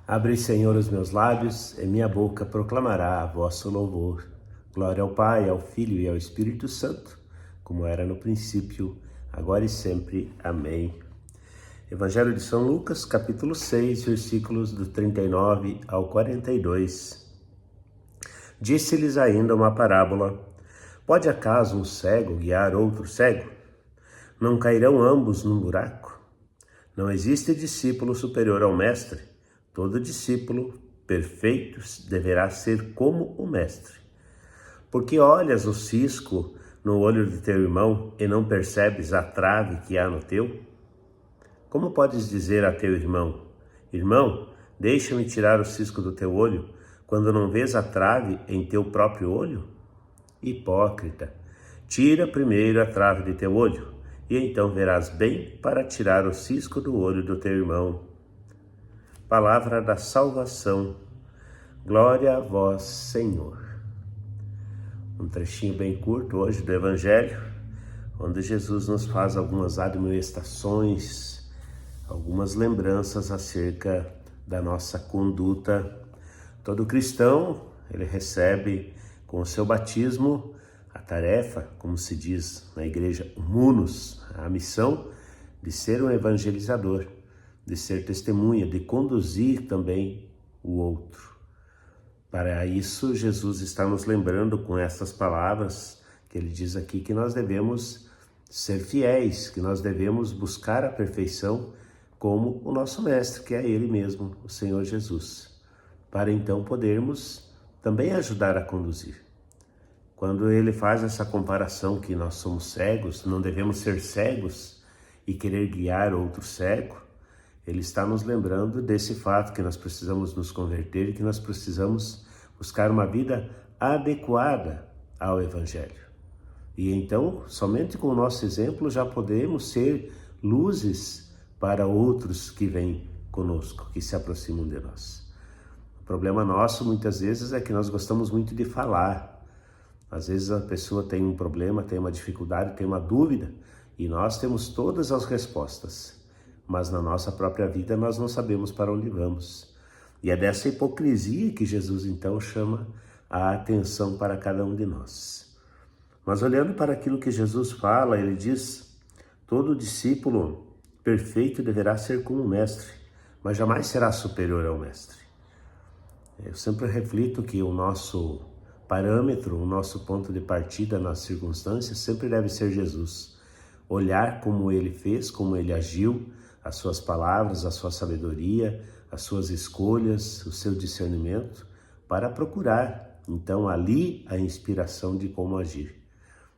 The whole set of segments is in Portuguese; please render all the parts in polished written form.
Abre, Senhor, os meus lábios, e minha boca proclamará a vosso louvor. Glória ao Pai, ao Filho e ao Espírito Santo, como era no princípio, agora e sempre. Amém. Evangelho de São Lucas, capítulo 6, versículos do 39 ao 42. Disse-lhes ainda uma parábola: Pode acaso um cego guiar outro cego? Não cairão ambos num buraco? Não existe discípulo superior ao mestre. Todo discípulo perfeito deverá ser como o mestre. Porque olhas o cisco no olho de teu irmão e não percebes a trave que há no teu? Como podes dizer a teu irmão: Irmão, deixa-me tirar o cisco do teu olho, quando não vês a trave em teu próprio olho? Hipócrita, tira primeiro a trave de teu olho, e então verás bem para tirar o cisco do olho do teu irmão. Palavra da salvação. Glória a vós, Senhor. Um trechinho bem curto hoje do Evangelho, onde Jesus nos faz algumas admoestações, algumas lembranças acerca da nossa conduta. Todo cristão, ele recebe com o seu batismo a tarefa, como se diz na igreja, o munus, a missão de ser um evangelizador, de ser testemunha, de conduzir também o outro. Para isso, Jesus está nos lembrando com essas palavras que ele diz aqui que nós devemos ser fiéis, que nós devemos buscar a perfeição como o nosso mestre, que é ele mesmo, o Senhor Jesus, para então podermos também ajudar a conduzir. Quando ele faz essa comparação que nós somos cegos, não devemos ser cegos e querer guiar outro cego, ele está nos lembrando desse fato que nós precisamos nos converter e que nós precisamos buscar uma vida adequada ao Evangelho. E então, somente com o nosso exemplo, já podemos ser luzes para outros que vêm conosco, que se aproximam de nós. O problema nosso, muitas vezes, é que nós gostamos muito de falar. Às vezes a pessoa tem um problema, tem uma dificuldade, tem uma dúvida, e nós temos todas as respostas. Mas na nossa própria vida nós não sabemos para onde vamos. E é dessa hipocrisia que Jesus então chama a atenção para cada um de nós. Mas olhando para aquilo que Jesus fala, ele diz: todo discípulo perfeito deverá ser como o mestre, mas jamais será superior ao mestre. Eu sempre reflito que o nosso parâmetro, o nosso ponto de partida nas circunstâncias sempre deve ser Jesus. Olhar como ele fez, como ele agiu, as suas palavras, a sua sabedoria, as suas escolhas, o seu discernimento, para procurar, então, ali a inspiração de como agir,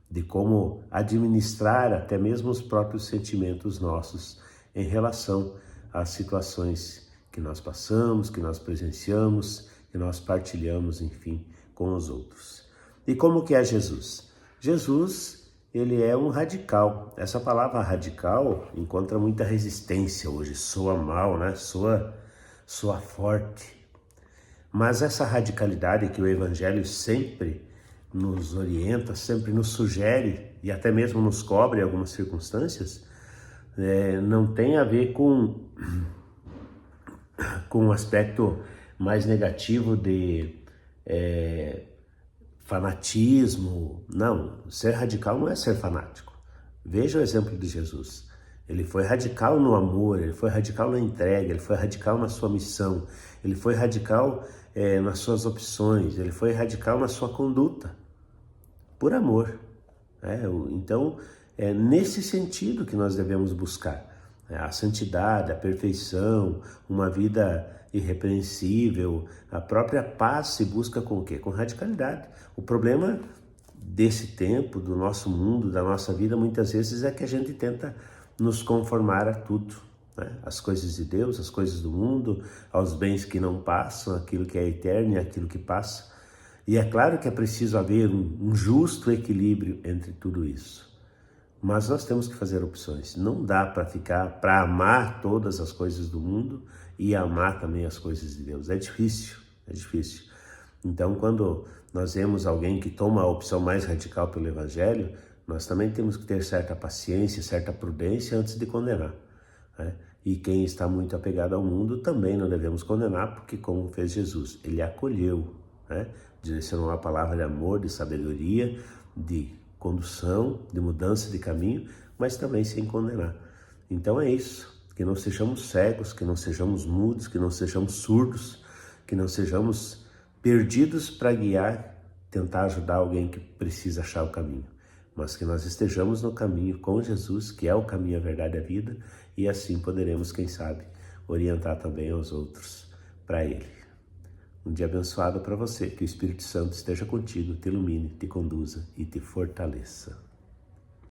de como administrar até mesmo os próprios sentimentos nossos em relação às situações que nós passamos, que nós presenciamos, que nós partilhamos, enfim, com os outros. E como que é Jesus? Jesus, ele é um radical. Essa palavra radical encontra muita resistência hoje, soa mal, né? Soa forte. Mas essa radicalidade que o Evangelho sempre nos orienta, sempre nos sugere e até mesmo nos cobre em algumas circunstâncias, não tem a ver com um aspecto mais negativo de fanatismo. Não, ser radical não é ser fanático. Veja o exemplo de Jesus. Ele foi radical no amor, ele foi radical na entrega, ele foi radical na sua missão, ele foi radical nas suas opções, ele foi radical na sua conduta, por amor. Então, é nesse sentido que nós devemos buscar a santidade, a perfeição, uma vida irrepreensível, a própria paz se busca com o quê? Com radicalidade. O problema desse tempo, do nosso mundo, da nossa vida, muitas vezes é que a gente tenta nos conformar a tudo, né? As coisas de Deus, as coisas do mundo, aos bens que não passam, aquilo que é eterno e aquilo que passa. E é claro que é preciso haver um justo equilíbrio entre tudo isso. Mas nós temos que fazer opções. Não dá para amar todas as coisas do mundo e amar também as coisas de Deus. É difícil. Então, quando nós vemos alguém que toma a opção mais radical pelo Evangelho, nós também temos que ter certa paciência, certa prudência antes de condenar, né? E quem está muito apegado ao mundo também não devemos condenar, porque como fez Jesus, ele acolheu, né? Direcionou a palavra de amor, de sabedoria, de condução, de mudança de caminho, mas também sem condenar. Então é isso, que não sejamos cegos, que não sejamos mudos, que não sejamos surdos, que não sejamos perdidos para guiar, tentar ajudar alguém que precisa achar o caminho, mas que nós estejamos no caminho com Jesus, que é o caminho, a verdade e a vida, e assim poderemos, quem sabe, orientar também aos outros para Ele. Um dia abençoado para você, que o Espírito Santo esteja contigo, te ilumine, te conduza e te fortaleça.